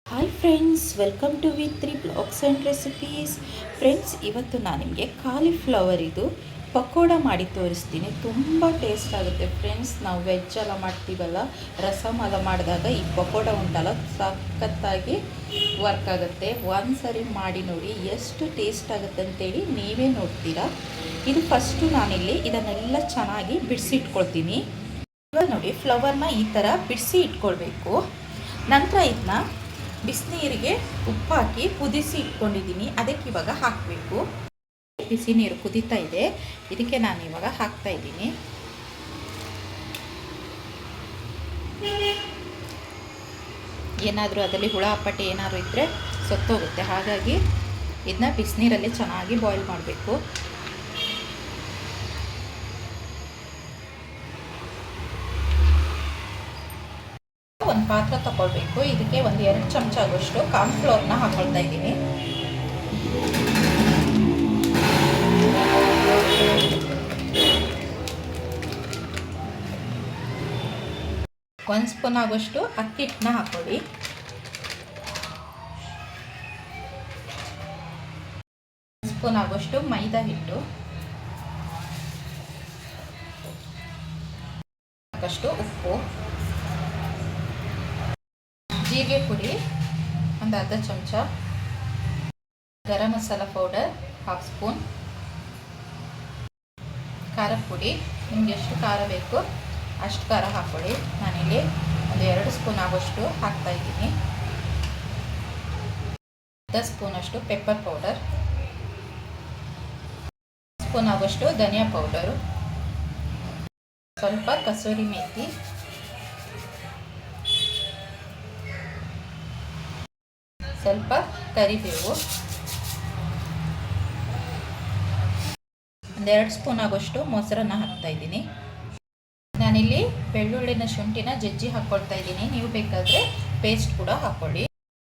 Hi friends, welcome to ವಿ3 blogs and recipes. Friends, ಇವತ್ತು ನಾನು ನಿಮಗೆ ಕಾಲಿಫ್ಲವರ್ ಇದು ಪಕೋಡ ಮಾಡಿ ತೋರಿಸ್ತೀನಿ. ತುಂಬ ಟೇಸ್ಟ್ ಆಗುತ್ತೆ ಫ್ರೆಂಡ್ಸ್. ನಾವು ವೆಜ್ ಎಲ್ಲ ಮಾಡ್ತೀವಲ್ಲ, ರಸಮ್ ಎಲ್ಲ ಮಾಡಿದಾಗ ಈ ಪಕೋಡ ಉಂಟಲ್ಲ ಸಖತ್ತಾಗಿ ವರ್ಕ್ ಆಗುತ್ತೆ. ಒಂದು ಸರಿ ಮಾಡಿ ನೋಡಿ, ಎಷ್ಟು ಟೇಸ್ಟ್ ಆಗುತ್ತೆ ಅಂತೇಳಿ ನೀವೇ ನೋಡ್ತೀರಾ. ಇದು ಫಸ್ಟು ನಾನಿಲ್ಲಿ ಇದನ್ನೆಲ್ಲ ಚೆನ್ನಾಗಿ ಬಿಡಿಸಿಟ್ಕೊಳ್ತೀನಿ. ಇವಾಗ ನೋಡಿ, ಫ್ಲವರ್ನ ಈ ಥರ ಬಿಡಿಸಿ ಇಟ್ಕೊಳ್ಬೇಕು. ನಂತರ ಇದನ್ನ ಬಿಸಿನೀರಿಗೆ ಉಪ್ಪು ಹಾಕಿ ಕುದಿಸಿ ಇಟ್ಕೊಂಡಿದ್ದೀನಿ. ಅದಕ್ಕೆ ಇವಾಗ ಹಾಕಬೇಕು. ಬಿಸಿ ನೀರು ಕುದೀತಾ ಇದೆ, ಇದಕ್ಕೆ ನಾನು ಇವಾಗ ಹಾಕ್ತಾ ಇದ್ದೀನಿ. ಏನಾದರೂ ಅದರಲ್ಲಿ ಹುಳ ಅಪ್ಪಟೆ ಏನಾದರೂ ಇದ್ದರೆ ಸತ್ತೋಗುತ್ತೆ. ಹಾಗಾಗಿ ಇದನ್ನ ಬಿಸಿನೀರಲ್ಲಿ ಚೆನ್ನಾಗಿ ಬಾಯ್ಲ್ ಮಾಡಬೇಕು. ಒಂದು ಪಾತ್ರೆ ತಗೊಳ್ಬೇಕು. ಇದಕ್ಕೆ ಒಂದು 2 ಚಮಚ ಆಗುವಷ್ಟು ಕಾರ್ನ್ಫ್ಲೋರ್ನ ಹಾಕೊಳ್ತಾ ಇದ್ದೀನಿ. ಒಂದು ಸ್ಪೂನ್ ಆಗುವಷ್ಟು ಅಕ್ಕಿ ಹಿಟ್ಟನ್ನ ಹಾಕೊಳ್ಳಿ. ಸ್ಪೂನ್ ಆಗುವಷ್ಟು ಮೈದಾ ಹಿಟ್ಟು, ಸಾಕಷ್ಟು ಉಪ್ಪು, ಜೀರಿಗೆ ಪುಡಿ ಒಂದು ಅರ್ಧ ಚಮಚ, ಗರಂ ಮಸಾಲ ಪೌಡರ್ 1/2 ಸ್ಪೂನ್, ಖಾರದ ಪುಡಿ ನಿಮಗೆ ಎಷ್ಟು ಖಾರ ಬೇಕು ಅಷ್ಟು ಖಾರ ಹಾಕ್ಕೊಳ್ಳಿ. ನಾನಿಲ್ಲಿ ಒಂದು 2 ಸ್ಪೂನ್ ಆಗೋಷ್ಟು ಹಾಕ್ತಾ ಇದ್ದೀನಿ. 10 ಸ್ಪೂನಷ್ಟು ಪೆಪ್ಪರ್ ಪೌಡರ್, ಸ್ಪೂನ್ ಆಗೋಷ್ಟು ಧನಿಯಾ ಪೌಡರು, ಸ್ವಲ್ಪ ಕಸೂರಿ ಮೇಥಿ, ಸ್ವಲ್ಪ ಕರಿಬೇವು, 2 ಸ್ಪೂನ್ ಆಗೋಷ್ಟು ಮೊಸರನ್ನ ಹಾಕ್ತಾ ಇದ್ದೀನಿ. ನಾನಿಲ್ಲಿ ಬೆಳ್ಳುಳ್ಳಿನ ಶುಂಠಿನ ಜಜ್ಜಿ ಹಾಕ್ಕೊಳ್ತಾ ಇದ್ದೀನಿ. ನೀವು ಬೇಕಾದರೆ ಪೇಸ್ಟ್ ಕೂಡ ಹಾಕ್ಕೊಳ್ಳಿ.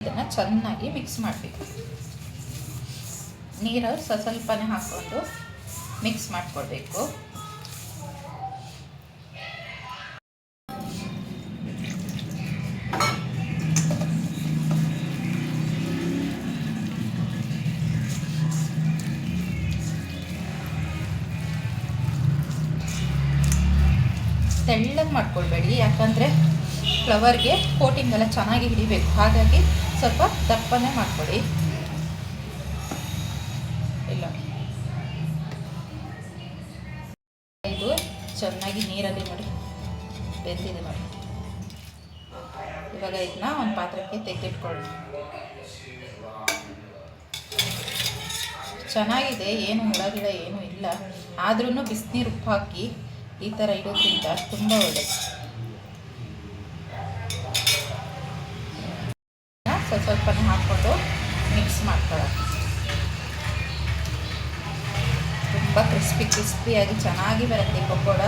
ಇದನ್ನು ಚೆನ್ನಾಗಿ ಮಿಕ್ಸ್ ಮಾಡಬೇಕು. ನೀರು ಸ್ವಲ್ಪನೇ ಹಾಕ್ಕೊಂಡು ಮಿಕ್ಸ್ ಮಾಡಿಕೊಳ್ಬೇಕು. ತೆಳ್ಳಗೆ ಮಾಡ್ಕೊಳ್ಬೇಡಿ, ಯಾಕಂದರೆ ಫ್ಲವರ್ಗೆ ಕೋಟಿಂಗ್ ಎಲ್ಲ ಚೆನ್ನಾಗಿ ಹಿಡಿಬೇಕು. ಹಾಗಾಗಿ ಸ್ವಲ್ಪ ದಪ್ಪನೇ ಮಾಡ್ಕೊಳ್ಳಿ. ಇಲ್ಲ, ಇದು ಚೆನ್ನಾಗಿ ನೀರಲ್ಲಿ ನೋಡಿ ಬೆಂದಿದೆ ನೋಡಿ. ಇವಾಗ ಇದನ್ನ ಒಂದು ಪಾತ್ರಕ್ಕೆ ತೆಗೆದಿಟ್ಕೊಳ್ಳಿ. ಚೆನ್ನಾಗಿದೆ, ಏನು ಹುಳಗಿಳ ಏನೂ ಇಲ್ಲ. ಆದ್ರೂ ಬಿಸಿನೀರು ಉಪ್ಪು ಹಾಕಿ ಈ ಥರ ಇಡೋದ್ರಿಂದ ತುಂಬ ಒಳ್ಳೆಯದು. ಸ್ವಲ್ಪನೇ ಹಾಕ್ಕೊಂಡು ಮಿಕ್ಸ್ ಮಾಡ್ಕೊಳ್ಳೋಣ. ತುಂಬ ಕ್ರಿಸ್ಪಿಯಾಗಿ ಚೆನ್ನಾಗಿ ಬರುತ್ತೆ ಪಕೋಡ.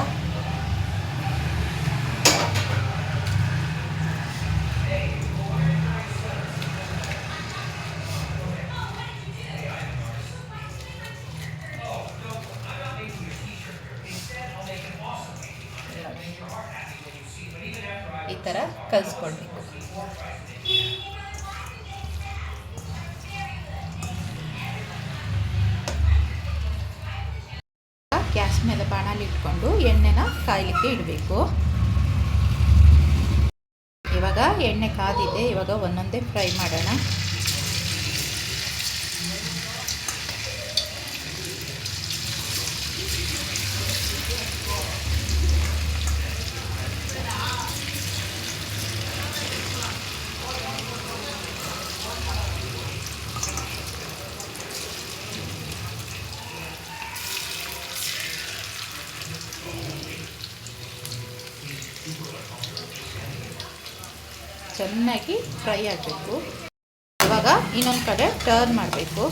ಈ ಥರ ಕಲಿಸ್ಕೊಳ್ಬೇಕು. ಗ್ಯಾಸ್ ಮೇಲೆ ಬಾಣಲಿ ಇಟ್ಕೊಂಡು ಎಣ್ಣೆನ ಕಾಯಲಿಕ್ಕೆ ಇಡಬೇಕು. ಇವಾಗ ಎಣ್ಣೆ ಕಾದಿದೆ. ಇವಾಗ ಒಂದೊಂದೇ ಫ್ರೈ ಮಾಡೋಣ. ಚೆನ್ನಾಗಿ ಫ್ರೈ ಆಗಬೇಕು. ಇವಾಗ ಇನ್ನೊಂದು ಕಡೆ ಟರ್ನ್ ಮಾಡಬೇಕು.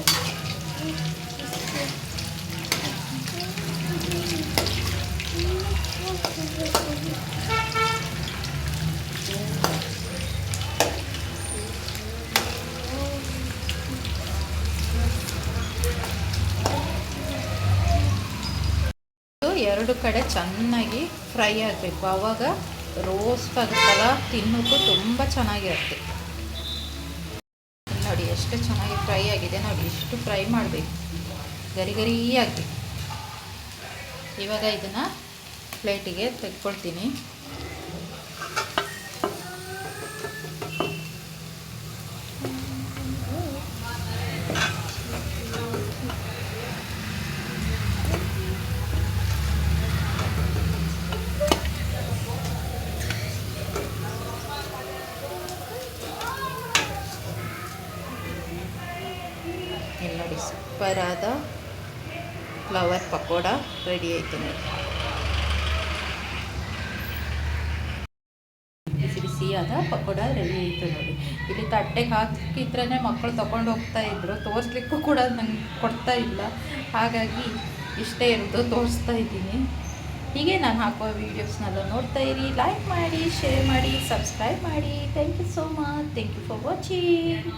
ಎರಡು ಕಡೆ ಚೆನ್ನಾಗಿ ಫ್ರೈ ಆಗಬೇಕು. ಆವಾಗ ರೋಸ್ಟ್ ಆಗುತ್ತಲ್ಲ, ತಿನ್ನೋಕ್ಕೂ ತುಂಬ ಚೆನ್ನಾಗಿರುತ್ತೆ. ನೋಡಿ ಎಷ್ಟು ಚೆನ್ನಾಗಿ ಫ್ರೈ ಆಗಿದೆ ನೋಡಿ. ಇಷ್ಟು ಫ್ರೈ ಮಾಡಬೇಕು, ಗರಿ ಗರಿಯಾಗಿ. ಇವಾಗ ಇದನ್ನು ಪ್ಲೇಟಿಗೆ ತೆಕ್ಕೊಳ್ತೀನಿ. ಇಲ್ಲಿ ನೋಡಿ ಸೂಪರಾದ ಫ್ಲವರ್ ಪಕೋಡ ರೆಡಿ ಆಯಿತು ನೋಡಿ. ಬಿಸಿ ಬಿಸಿಯಾದ ಪಕೋಡ ರೆಡಿ ಆಯಿತು ನೋಡಿ. ಇಲ್ಲಿ ತಟ್ಟೆಗೆ ಹಾಕಿದ್ರೇ ಮಕ್ಕಳು ತೊಗೊಂಡು ಹೋಗ್ತಾ ಇದ್ರು. ತೋರಿಸ್ಲಿಕ್ಕೂ ಕೂಡ ನಂಗೆ ಕೊಡ್ತಾ ಇಲ್ಲ, ಹಾಗಾಗಿ ಇಷ್ಟೇ ಇರೋದು ತೋರಿಸ್ತಾ ಇದ್ದೀನಿ. ಹೀಗೆ ನಾನು ಹಾಕುವ ವೀಡಿಯೋಸ್ನೆಲ್ಲ ನೋಡ್ತಾ ಇರಿ. ಲೈಕ್ ಮಾಡಿ, ಶೇರ್ ಮಾಡಿ, ಸಬ್ಸ್ಕ್ರೈಬ್ ಮಾಡಿ. Thank you so much. Thank you for watching.